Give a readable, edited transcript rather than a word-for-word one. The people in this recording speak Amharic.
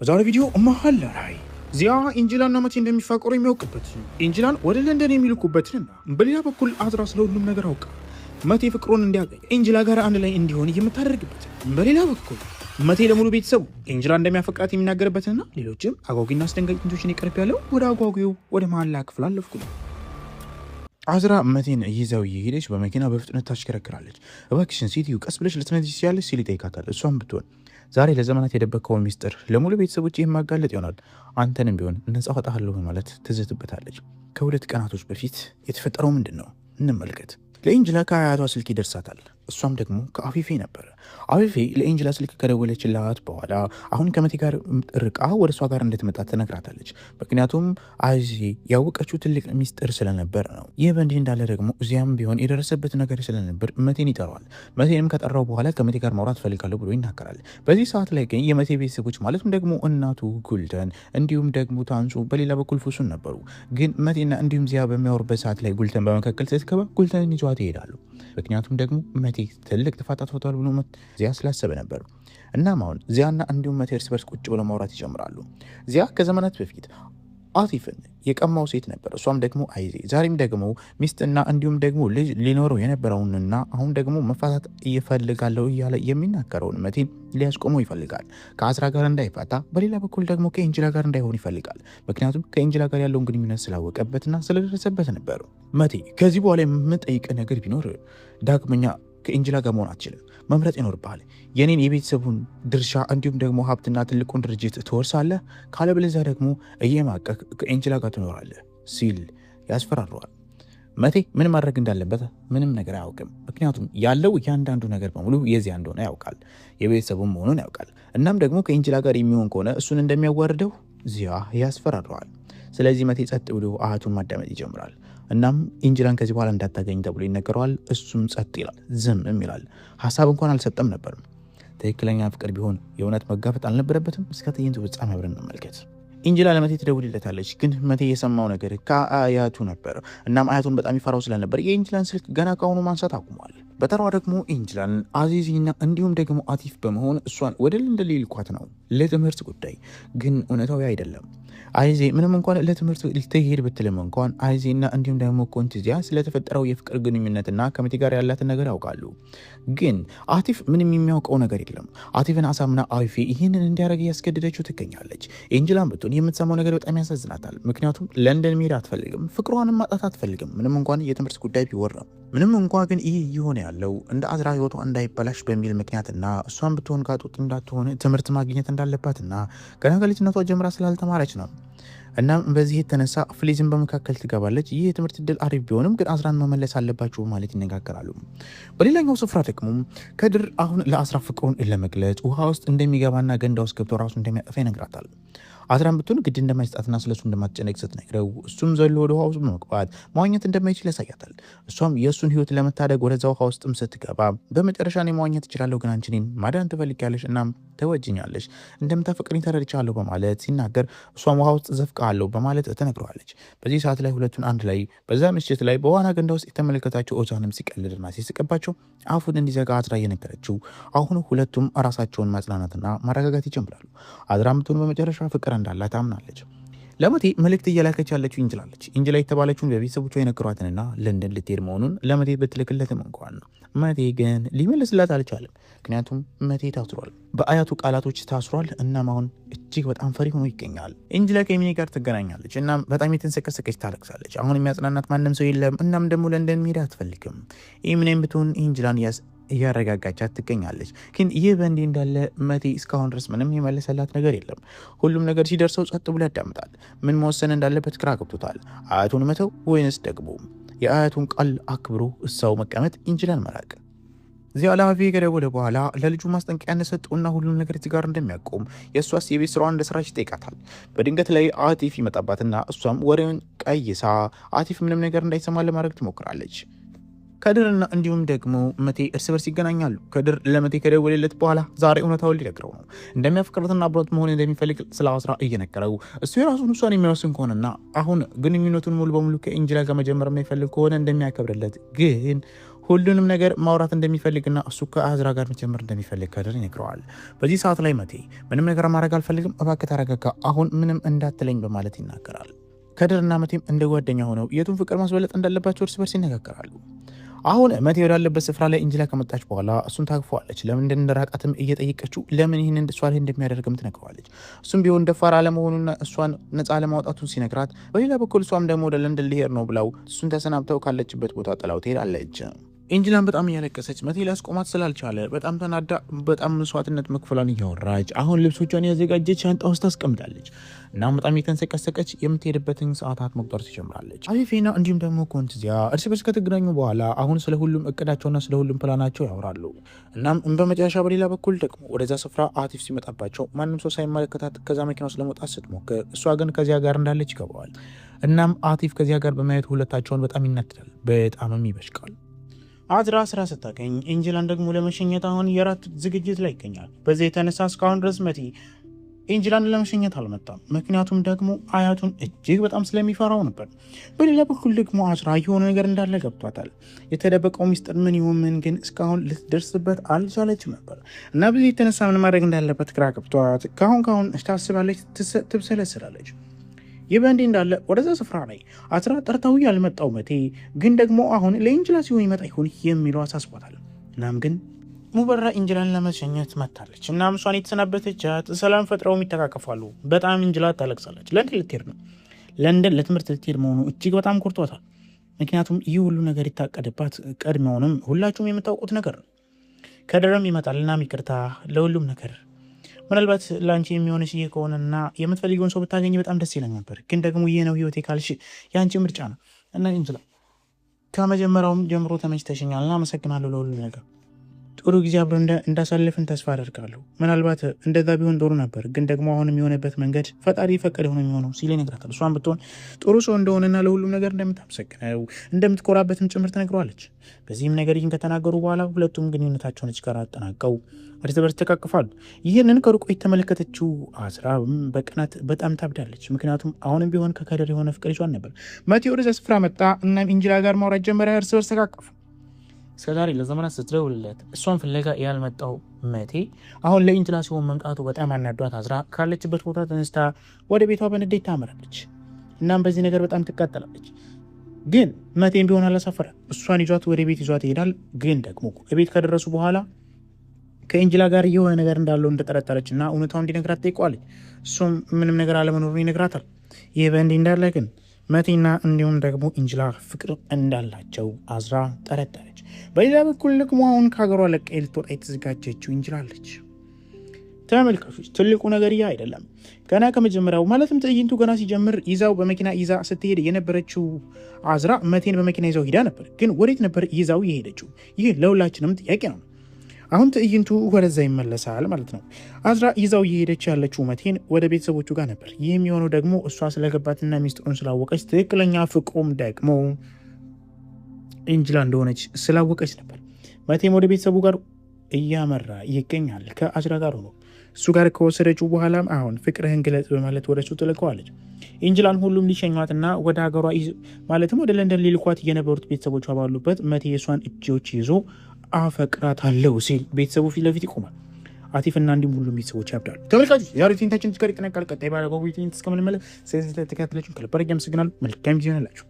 በዛሬ ቪዲዮ መሀል ላይ ዚያ ኢንጅላና መቴ እንደሚፋቀሩ የሚያውቅበት ኢንጅላን ወደ ለንደን የሚልኩበትንና በሌላ በኩል አዝራ ስለ ሁሉም ነገር አውቃ መቴ ፍቅሩን እንዲያገኝ ኢንጅላ ጋር አንድ ላይ እንዲሆን የምታደርግበት፣ በሌላ በኩል መቴ ለሙሉ ቤተሰቡ ኢንጅላ እንደሚያፈቅራት የሚናገርበትና ሌሎችም አጓጊና አስደንጋጭ ንቶችን ይቀርብ ያለው ወደ አጓጊው ወደ መሀላ ክፍል አለፍኩ ነው። አዝራ መቴን ይዛው እየሄደች በመኪና በፍጥነት ታሽከረክራለች። እባክሽን ሴትዮ ቀስ ብለሽ ልትነጂ ሲያለች ሲል ይጠይቃታል። እሷም ብትሆን ዛሬ ለዘመናት የደበቀውን ሚስጥር ለሙሉ ቤተሰቦች የማጋለጥ ይሆናል፣ አንተንም ቢሆን ነጻ አወጣሃለሁ በማለት ትዝትበታለች። ከሁለት ቀናቶች በፊት የተፈጠረው ምንድን ነው እንመልከት። ለኢንጅላ ከአያቷ ስልክ ይደርሳታል። እሷም ደግሞ ከአፊፌ ነበረ። አፊፌ ለኢንጅላ ስልክ ከደወለችላት በኋላ አሁን ከመቴ ጋር ርቃ ወደ እሷ ጋር እንድትመጣ ትነግራታለች። ምክንያቱም አይዚ ያወቀችው ትልቅ ሚስጥር ስለነበር ነው። ይህ በእንዲህ እንዳለ ደግሞ እዚያም ቢሆን የደረሰበት ነገር ስለነበር መቴን ይጠራዋል። መቴንም ከጠራው በኋላ ከመቴ ጋር ማውራት ፈልጋለሁ ብሎ ይናገራል። በዚህ ሰዓት ላይ ግን የመቴ ቤተሰቦች ማለትም ደግሞ እናቱ ጉልተን እንዲሁም ደግሞ ታንሱ በሌላ በኩል ፉሱን ነበሩ። ግን መቴና እንዲሁም ዚያ በሚያወሩበት ሰዓት ላይ ጉልተን በመካከል ስትገባ ጉልተንን ይዟት ይሄዳሉ። ምክንያቱም ደግሞ መቴ ትልቅ ጥፋት አጥፍቷል ብሎ ዚያ ስላሰበ ነበር። እናም አሁን ዚያና እንዲሁም መቴ እርስ በርስ ቁጭ ብለው ማውራት ይጀምራሉ። ዚያ ከዘመናት በፊት አቲፍን የቀማው ሴት ነበር። እሷም ደግሞ አይዜ ዛሬም ደግሞ ሚስትና እንዲሁም ደግሞ ልጅ ሊኖረው የነበረውንና አሁን ደግሞ መፋታት እየፈልጋለሁ እያለ የሚናገረውን መቴን ሊያስቆመው ይፈልጋል። ከአዝራ ጋር እንዳይፋታ፣ በሌላ በኩል ደግሞ ከኢንጅላ ጋር እንዳይሆን ይፈልጋል። ምክንያቱም ከኢንጅላ ጋር ያለውን ግንኙነት ስላወቀበትና ስለደረሰበት ነበር። መቴ ከዚህ በኋላ የምጠይቅ ነገር ቢኖር ዳግመኛ ከኢንጅላ ጋር መሆን አትችልም፣ መምረጥ ይኖርብሃል። የኔን የቤተሰቡን ድርሻ እንዲሁም ደግሞ ሀብትና ትልቁን ድርጅት ትወርሳለህ፣ ካለበለዚያ ደግሞ እየማቀቅ ከኢንጅላ ጋር ትኖራለህ ሲል ያስፈራረዋል። መቴ ምን ማድረግ እንዳለበት ምንም ነገር አያውቅም። ምክንያቱም ያለው እያንዳንዱ ነገር በሙሉ የዚያ እንደሆነ ያውቃል፣ የቤተሰቡን መሆኑን ያውቃል። እናም ደግሞ ከኢንጅላ ጋር የሚሆን ከሆነ እሱን እንደሚያዋርደው ዚያ ያስፈራረዋል። ስለዚህ መቴ ጸጥ ብሎ አህቱን ማዳመጥ ይጀምራል። እናም ኢንጅላን ከዚህ በኋላ እንዳታገኝ ተብሎ ይነገረዋል። እሱም ጸጥ ይላል፣ ዝምም ይላል። ሀሳብ እንኳን አልሰጠም ነበር። ትክክለኛ ፍቅር ቢሆን የእውነት መጋፈጥ አልነበረበትም። እስከ ትዕይንቱ ፍጻሜ አብረን እንመልከት። ኢንጅላ ለመቴ ትደውልለታለች፣ ግን መቴ የሰማው ነገር ከአያቱ ነበር። እናም አያቱን በጣም ይፈራው ስለነበር የኢንጅላን ስልክ ገና ከአሁኑ ማንሳት አቁሟል። በተሯ ደግሞ ኢንጅላን አዚዚና እንዲሁም ደግሞ አቲፍ በመሆን እሷን ወደ ለንደን ሊልኳት ነው ለትምህርት ጉዳይ። ግን እውነታዊ አይደለም። አይዜ ምንም እንኳን ለትምህርት ልትሄድ ብትልም እንኳን አይዜና እንዲሁም ደግሞ ኮንቲዚያ ስለተፈጠረው የፍቅር ግንኙነትና ከመቴ ጋር ያላትን ነገር ያውቃሉ። ግን አቲፍ ምንም የሚያውቀው ነገር የለም። አቲፍን አሳምና አፊፌ ይህንን እንዲያደርግ እያስገደደችው ትገኛለች። ኢንጅላን ብትሆን የምትሰማው ነገር በጣም ያሳዝናታል። ምክንያቱም ለንደን መሄድ አትፈልግም፣ ፍቅሯንም ማጣት አትፈልግም። ምንም እንኳን የትምህርት ጉዳይ ቢወራም፣ ምንም እንኳን ግን ይህ የሆነ ያለው እንደ አዝራ ህይወቷ እንዳይበላሽ በሚል ምክንያትና እሷን ብትሆን ጋጡት እንዳትሆን ትምህርት ማግኘት እንዳለባትና ገና ከልጅነቷ ጀምራ ስላልተማረች ነው። እናም በዚህ የተነሳ ፍሊዝን በመካከል ትገባለች። ይህ የትምህርት ዕድል አሪፍ ቢሆንም ግን አዝራን መመለስ አለባችሁ ማለት ይነጋገራሉ። በሌላኛው ስፍራ ደግሞ ከድር አሁን ለአዝራ ፍቅሩን ለመግለጽ ውሃ ውስጥ እንደሚገባና ገንዳ ውስጥ ገብቶ ራሱ እንደሚያጠፋ ይነግራታል። አዝራን ብትሆን ግድ እንደማይሰጣትና ስለሱ እንደማትጨነቅ ስትነግረው እሱም ዘሎ ወደ ውሃ ውስጥ በመግባት መዋኘት እንደማይችል ያሳያታል። እሷም የእሱን ህይወት ለመታደግ ወደዛ ውሃ ውስጥም ስትገባ በመጨረሻ እኔ መዋኘት እችላለሁ፣ ግን አንቺ እኔን ማዳን ትፈልጊያለሽ፣ እናም ተወጅኛለሽ፣ እንደምታፈቅሪኝ ተረድቻለሁ በማለት ሲናገር እሷም ውሃ ውስጥ ዘፍቃለሁ በማለት ትነግረዋለች። በዚህ ሰዓት ላይ ሁለቱን አንድ ላይ በዛ ምሽት ላይ በዋና ገንዳ ውስጥ የተመለከታቸው ኦዛንም ሲቀልድና ሲስቅባቸው አፉን እንዲዘጋ አዝራ እየነገረችው አሁን ሁለቱም ራሳቸውን ማጽናናትና ማረጋጋት ይጀምራሉ። አዝራ ምትሆን በመጨረሻ ፍቅር እንዳላት ታምናለች። ለመቴ መልእክት እየላከች ያለችው ኢንጅላለች። ኢንጅላ የተባለችውን በቤተሰቦቿ የነገሯትንና ለንደን ልትሄድ መሆኑን ለመቴ ብትልክለትም እንኳን መቴ ግን ሊመልስላት አልቻለም። ምክንያቱም መቴ ታስሯል፣ በአያቱ ቃላቶች ታስሯል። እናም አሁን እጅግ በጣም ፈሪ ሆኖ ይገኛል። ኢንጅላ ከሚኔ ጋር ትገናኛለች። እናም በጣም የተንሰቀሰቀች ታለቅሳለች። አሁን የሚያጽናናት ማንም ሰው የለም። እናም ደግሞ ለንደን መሄድ አትፈልግም። ኢሚኔም ብትሆን ኢንጅላን እያረጋጋቻት ትገኛለች። ግን ይህ በእንዲህ እንዳለ መቴ እስካሁን ድረስ ምንም የመለሰላት ነገር የለም። ሁሉም ነገር ሲደርሰው ጸጥ ብሎ ያዳምጣል። ምን መወሰን እንዳለበት ግራ ገብቶታል። አያቱን መተው ወይንስ ደግሞ የአያቱን ቃል አክብሮ እሳው መቀመጥ፣ ኢንጅላን መራቅ። እዚያ ለአፊ ከደወለ በኋላ ለልጁ ማስጠንቀቂያ እንደሰጠውና ሁሉም ነገር እዚህ ጋር እንደሚያቆም የእሷስ የቤት ስራዋን እንደሰራች ይጠይቃታል። በድንገት ላይ አቲፍ ይመጣባትና እሷም ወሬውን ቀይሳ አቲፍ ምንም ነገር እንዳይሰማ ለማድረግ ትሞክራለች። ከድርና እንዲሁም ደግሞ መቴ እርስ በርስ ይገናኛሉ። ከድር ለመቴ ከደወለለት በኋላ ዛሬ እውነታውን ሊነግረው ነው። እንደሚያፈቅራትና አብሮት መሆን እንደሚፈልግ ስለ አዝራ እየነገረው እሱ የራሱን ውሳኔ የሚወስን ከሆነና አሁን ግንኙነቱን ሙሉ በሙሉ ከኢንጅላ ጋር መጀመር የሚፈልግ ከሆነ እንደሚያከብርለት ግን ሁሉንም ነገር ማውራት እንደሚፈልግና እሱ ከአዝራ ጋር መጀመር እንደሚፈልግ ከድር ይነግረዋል። በዚህ ሰዓት ላይ መቴ ምንም ነገር ማድረግ አልፈልግም፣ እባክህ ተረጋጋ፣ አሁን ምንም እንዳትለኝ በማለት ይናገራል። ከድርና መቴም እንደ ጓደኛ ሆነው የቱን ፍቅር ማስበለጥ እንዳለባቸው እርስ በርስ ይነጋገራሉ። አሁን መቴ ወዳለበት ስፍራ ላይ ኢንጅላ ከመጣች በኋላ እሱን ታቅፈዋለች። ለምን እንደራቃትም እየጠየቀችው ለምን ይህንን እሷ ላይ እንደሚያደርግም ትነግረዋለች። እሱም ቢሆን ደፋር አለመሆኑና እሷን ነፃ ለማውጣቱን ሲነግራት፣ በሌላ በኩል እሷም ደግሞ ወደ ለንደን ሊሄድ ነው ብለው እሱን ተሰናብተው ካለችበት ቦታ ጥላው ትሄዳለች። ኢንጅላን በጣም እያለቀሰች መቴ ሊያስቆማት ስላልቻለ በጣም ተናዳ በጣም መስዋዕትነት መክፈሏን እያወራች አሁን ልብሶቿን ያዘጋጀች ሻንጣ ውስጥ ታስቀምጣለች። እናም በጣም የተንሰቀሰቀች የምትሄድበትን ሰዓታት መቁጠር ትጀምራለች። አፊፌና እንዲሁም ደግሞ ኮንትዚያ እርስ በርስ ከተገናኙ በኋላ አሁን ስለ ሁሉም እቅዳቸውና ስለ ሁሉም ፕላናቸው ያወራሉ። እናም በመጨረሻ በሌላ በኩል ደግሞ ወደዛ ስፍራ አቲፍ ሲመጣባቸው ማንም ሰው ሳይመለከታት ከዛ መኪና ውስጥ ለመውጣት ስትሞክር እሷ ግን ከዚያ ጋር እንዳለች ይገባዋል። እናም አቲፍ ከዚያ ጋር በማየት ሁለታቸውን በጣም ይናደዳል፣ በጣምም ይበሽቃል። አዝራ ስራ ስታገኝ ኢንጅላን ደግሞ ለመሸኘት አሁን የራት ዝግጅት ላይ ይገኛል። በዚህ የተነሳ እስካሁን ድረስ መቴ ኢንጅላን ለመሸኘት አልመጣም። ምክንያቱም ደግሞ አያቱን እጅግ በጣም ስለሚፈራው ነበር። በሌላ በኩል ደግሞ አዝራ የሆነ ነገር እንዳለ ገብቷታል። የተደበቀው ሚስጥር ምን ይሁን ምን ግን እስካሁን ልትደርስበት አልቻለችም ነበር እና በዚህ የተነሳ ምን ማድረግ እንዳለበት ግራ ገብቷት ካሁን ታስባለች፣ ትብሰለስላለች። ይህ በእንዲህ እንዳለ ወደዛ ስፍራ ላይ አዝራ ጠርታው ያልመጣው መቴ ግን ደግሞ አሁን ለኢንጅላ ሲሆን ይመጣ ይሆን የሚለው አሳስቧታል። እናም ግን ሙበራ ኢንጅላን ለመሸኘት መታለች። እናም እሷን የተሰናበተቻት ሰላም ፈጥረው ይተቃቀፋሉ። በጣም ኢንጅላ ታለቅሳለች። ለንደን ልትሄድ ነው። ለንደን ለትምህርት ልትሄድ መሆኑ እጅግ በጣም ኮርቷታል። ምክንያቱም ይህ ሁሉ ነገር ይታቀድባት ቀድሞውንም ሁላችሁም የምታውቁት ነገር ነው። ከድርም ይመጣል። እናም ይቅርታ ለሁሉም ነገር ምናልባት ለአንቺ የሚሆንሽ ይህ ከሆነና የምትፈልገውን ሰው ብታገኝ በጣም ደስ ይለኝ ነበር፣ ግን ደግሞ ይህ ነው ህይወቴ ካልሽ የአንቺ ምርጫ ነው እና ኢንጅላ ከመጀመሪያውም ጀምሮ ተመችተሽኛል እና አመሰግናለሁ ለሁሉ ነገር። ጥሩ ጊዜ አብረን እንዳሳልፍን ተስፋ አደርጋለሁ። ምናልባት እንደዛ ቢሆን ጥሩ ነበር፣ ግን ደግሞ አሁን የሚሆነበት መንገድ ፈጣሪ ፈቀደ ሆነ የሚሆነው ሲል ይነግራታል። እሷን ብትሆን ጥሩ ሰው እንደሆነና ለሁሉም ነገር እንደምታመሰግነው እንደምትኮራበትም ጭምር ትነግረዋለች። በዚህም ነገር ይህን ከተናገሩ በኋላ ሁለቱም ግንኙነታቸውን ጋር አጠናቀው እርስ በርስ ተቃቅፋሉ። ይህንን ከሩቆ የተመለከተችው አዝራ በቅናት በጣም ታብዳለች። ምክንያቱም አሁንም ቢሆን ከከድር የሆነ ፍቅር ይዟን ነበር። መቴ ወደዛ ስፍራ መጣ። እናም ኢንጅላ ጋር ማውራት ጀመረ። እርስ በርስ ተቃቀፉ። እስከዛሬ ለዘመናት ስትደውልለት እሷን ፍለጋ ያልመጣው መቴ አሁን ለኢንጅላ ሲሆን መምጣቱ በጣም አናዷት። አዝራ ካለችበት ቦታ ተነስታ ወደ ቤቷ በንዴት ታመራለች። እናም በዚህ ነገር በጣም ትቃጠላለች። ግን መቴም ቢሆን አላሳፈረ። እሷን ይዟት ወደ ቤት ይዟት ይሄዳል። ግን ደግሞ ቤት ከደረሱ በኋላ ከኢንጅላ ጋር የሆነ ነገር እንዳለው እንደጠረጠረች እና እውነታውን እንዲነግራት ጠይቀዋለች። እሱም ምንም ነገር አለመኖሩን ይነግራታል። ይህ በእንዲህ እንዳለ ግን መቴና እንዲሁም ደግሞ ኢንጅላ ፍቅር እንዳላቸው አዝራ ጠረጠረች። በሌላ በኩል ደግሞ አሁን ከሀገሯ ለቃ ልትወጣ የተዘጋጀችው ኢንጅላ አለች። ተመልካቾች ትልቁ ነገር ይህ አይደለም። ገና ከመጀመሪያው ማለትም ትዕይንቱ ገና ሲጀምር ይዛው በመኪና ይዛ ስትሄድ የነበረችው አዝራ መቴን በመኪና ይዛው ሂዳ ነበር። ግን ወዴት ነበር ይዛው የሄደችው? ይህ ለሁላችንም ጥያቄ ነው። አሁን ትዕይንቱ ወደዛ ይመለሳል ማለት ነው። አዝራ ይዛው እየሄደች ያለችው መቴን ወደ ቤተሰቦቹ ጋር ነበር። ይህ የሚሆነው ደግሞ እሷ ስለገባትና ሚስጥሩን ስላወቀች ትክክለኛ ፍቅሩም ደግሞ ኢንጅላ እንደሆነች ስላወቀች ነበር። መቴም ወደ ቤተሰቡ ጋር እያመራ ይገኛል ከአዝራ ጋር ሆኖ። እሱ ጋር ከወሰደችው በኋላም አሁን ፍቅርህን ግለጽ በማለት ወደ እሱ ትልከዋለች። ኢንጅላን ሁሉም ሊሸኟትና ወደ ሀገሯ ማለትም ወደ ለንደን ሊልኳት የነበሩት ቤተሰቦቿ ባሉበት መቴ የሷን እጆች ይዞ አፈቅራታለሁ ሲል ቤተሰቡ ፊት ለፊት ይቆማል። አቲፍና እንዲሁም ሁሉም ቤተሰቦች ያብዳሉ። ተመልካቾች የዛሬው ትዕይንታችን ጋር ይጠናቀቃል። ቀጣይ ባለጎ ትዕይንት እስከምንመለስ ስለተከታተላችሁ ከልብ አመሰግናለሁ። መልካም ጊዜ ይሆንላችሁ።